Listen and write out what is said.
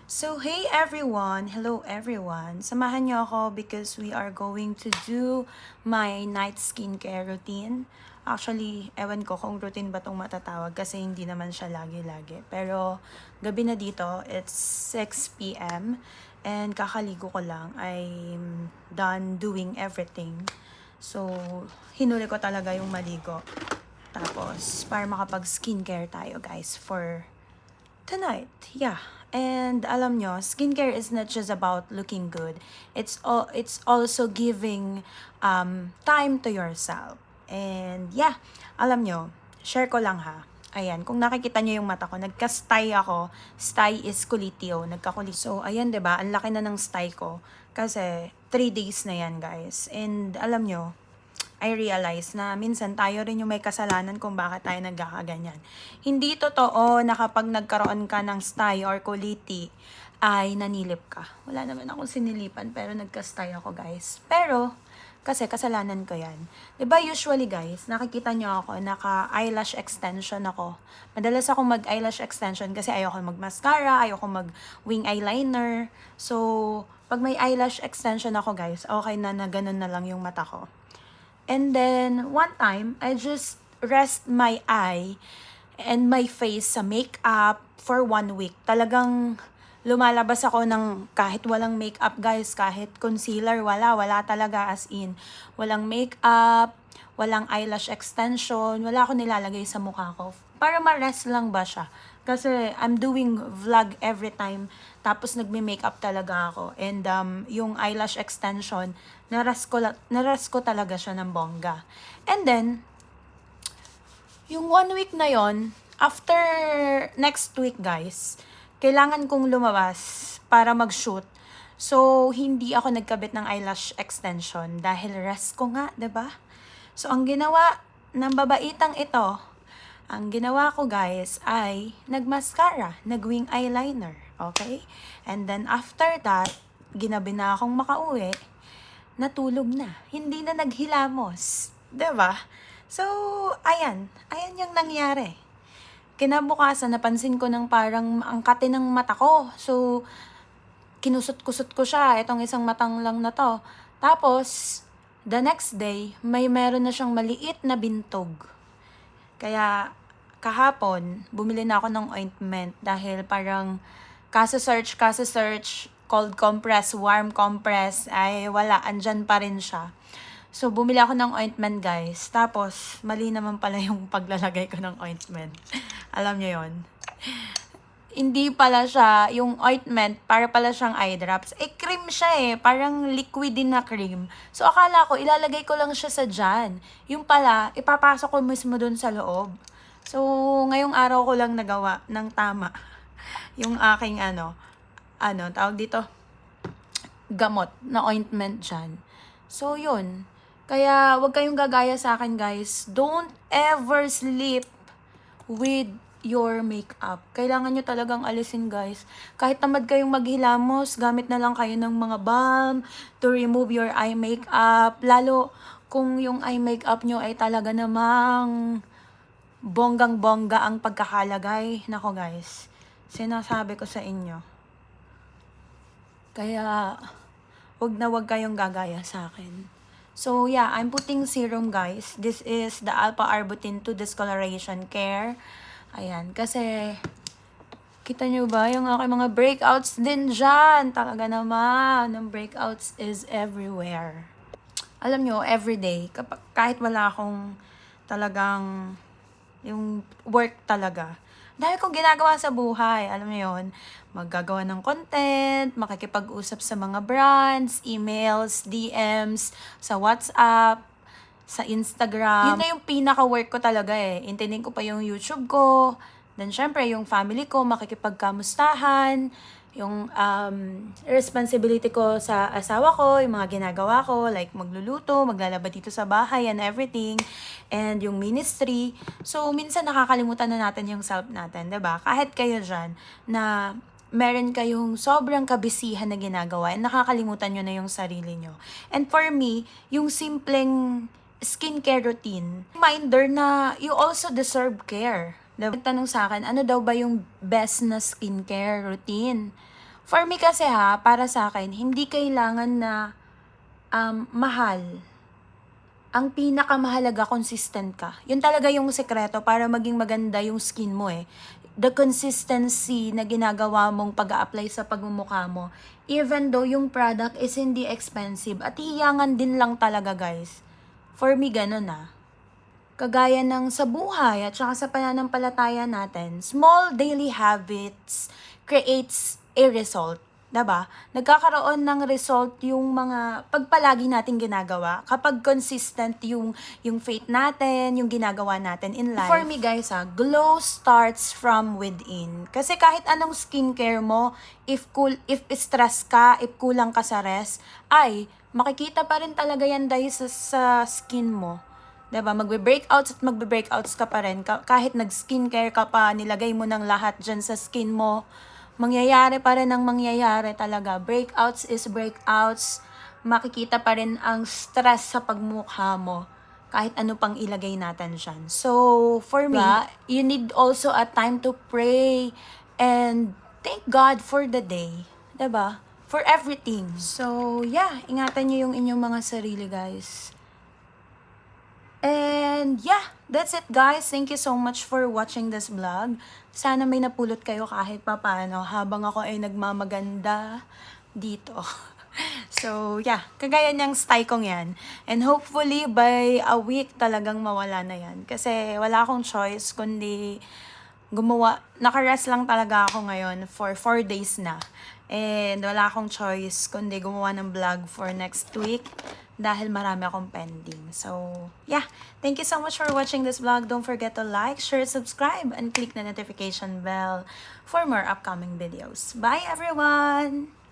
So, hey everyone! Hello everyone! Samahan niyo ako because we are going to do my night skincare routine. Actually, ewan ko kung routine ba itong matatawag kasi hindi naman siya lagi-lagi. Pero, gabi na dito, it's 6 p.m. and kakaligo ko lang. I'm done doing everything. So, hinuli ko talaga yung maligo. Tapos, para makapag-skincare tayo guys for tonight, yeah. And alam nyo, skincare is not just about looking good. It's also giving time to yourself. And yeah, alam nyo, share ko lang ha. Ayan, kung nakikita nyo yung mata ko, nagka-sty ako. Sty is kulitio, nagkakulit. So, ayan, 'di ba? Ang laki na ng sty ko. Kasi, 3 days na yan, guys. And alam nyo, I realize na minsan tayo rin yung may kasalanan kung bakit tayo nagkakaganyan. Hindi totoo na kapag nagkaroon ka ng sty or kuliti, ay nanilip ka. Wala naman akong sinilipan pero nagka-sty ako guys. Pero, kasi kasalanan ko yan. 'Di ba usually guys, nakikita nyo ako, naka-eyelash extension ako. Madalas ako mag-eyelash extension kasi ayoko mag-mascara, ayoko mag-wing eyeliner. So, pag may eyelash extension ako guys, okay na ganun na lang yung mata ko. And then, one time, I just rest my eye and my face sa makeup for 1 week. Talagang lumalabas ako ng kahit walang makeup guys, kahit concealer, wala talaga as in. Walang makeup, walang eyelash extension, wala ako nilalagay sa mukha ko. Para ma-rest lang ba siya. Kasi I'm doing vlog every time, tapos nagme-makeup talaga ako. And yung eyelash extension, naras ko talaga siya ng bongga. And then, yung 1 week na yon, after next week guys, kailangan kong lumabas para mag-shoot. So, hindi ako nagkabit ng eyelash extension dahil rest ko nga, 'di ba? So, ang ginawa ng babaitang ito, ang ginawa ko guys ay nagmascara, nagwing eyeliner, okay? And then after that, ginabi na akong makauwi, natulog na. Hindi na naghilamos, 'di ba? So, ayan yung nangyari. Kinabukasan, napansin ko ng parang ang kate ng mata ko. So, kinusot-kusot ko siya, itong isang matang lang na to. Tapos, the next day, meron na siyang maliit na bintog. Kaya, kahapon, bumili na ako ng ointment dahil parang kasa-search, cold compress, warm compress, ay wala, andyan pa rin siya. So, bumili ako ng ointment, guys. Tapos, mali naman pala yung paglalagay ko ng ointment. Alam niyo yon. Hindi pala siya, yung ointment, para pala siyang eye drops. Eh, cream siya eh. Parang liquid din na cream. So, akala ko, ilalagay ko lang siya sa dyan. Yung pala, ipapasok ko mismo dun sa loob. So, ngayong araw ko lang nagawa ng tama. Yung aking tawag dito, gamot na ointment dyan. So, yun. Kaya, wag kayong gagaya sa akin, guys. Don't ever sleep with your makeup. Kailangan nyo talagang alisin, guys. Kahit tamad kayong maghilamos, gamit na lang kayo ng mga balm to remove your eye makeup. Lalo kung yung eye makeup nyo ay talaga namang bonggang-bongga ang pagkakalagay. Nako, guys. Sinasabi ko sa inyo. Kaya, wag kayong gagaya sa akin. So, yeah, I'm putting serum, guys. This is the Alpha Arbutin 2 Discoloration Care. Ayan, kasi, kita nyo ba yung aking mga breakouts din dyan? Talaga naman, yung breakouts is everywhere. Alam nyo, everyday, kahit wala akong talagang yung work talaga, dahil kong ginagawa sa buhay, alam mo yun, maggagawa ng content, makikipag-usap sa mga brands, emails, DMs, sa WhatsApp, sa Instagram. Yun na yung pinaka-work ko talaga eh. Intinin ko pa yung YouTube ko, then syempre yung family ko, makikipagkamustahan, yung responsibility ko sa asawa ko, yung mga ginagawa ko, like magluluto, maglalaba dito sa bahay and everything, and yung ministry. So, minsan nakakalimutan na natin yung self natin, 'di ba? Kahit kayo dyan, na meron kayong sobrang kabisihan na ginagawa, and nakakalimutan nyo na yung sarili nyo. And for me, yung simpleng skincare routine, reminder na you also deserve care. Nagtanong sa akin, ano daw ba yung best na skincare routine? For me kasi para sa akin, hindi kailangan na mahal. Ang pinakamahalaga, consistent ka. Yun talaga yung sekreto para maging maganda yung skin mo eh. The consistency na ginagawa mong pag-a-apply sa pagmumukha mo. Even though yung product is hindi expensive. At hiyangan din lang talaga guys. For me, ganun Kagaya ng sa buhay at saka sa pananampalataya natin, small daily habits creates a result. Diba? Nagkakaroon ng result yung mga pagpalagi natin ginagawa kapag consistent yung faith natin, yung ginagawa natin in life. For me guys glow starts from within. Kasi kahit anong skincare mo, if stress ka, if kulang ka sa rest, ay makikita pa rin talaga yan dahil sa skin mo. Diba? Magbe-breakouts at magbe-breakouts ka pa rin. Kahit nag-skincare ka pa, nilagay mo ng lahat dyan sa skin mo, mangyayari pa rin ang mangyayari talaga. Breakouts is breakouts. Makikita pa rin ang stress sa pagmukha mo. Kahit ano pang ilagay natin dyan. So, for me, you need also a time to pray and thank God for the day. Diba? For everything. So, yeah. Ingatan nyo yung inyong mga sarili, guys. And yeah, that's it guys. Thank you so much for watching this vlog. Sana may napulot kayo kahit papaano habang ako ay nagmamaganda dito. So yeah, kagaya niyang style kong yan. And hopefully by a week talagang mawala na yan. Kasi wala akong choice kundi nakarest lang talaga ako ngayon for 4 days na. And wala akong choice kundi gumawa ng vlog for next week dahil marami akong pending. So, yeah. Thank you so much for watching this vlog. Don't forget to like, share, subscribe, and click the notification bell for more upcoming videos. Bye, everyone!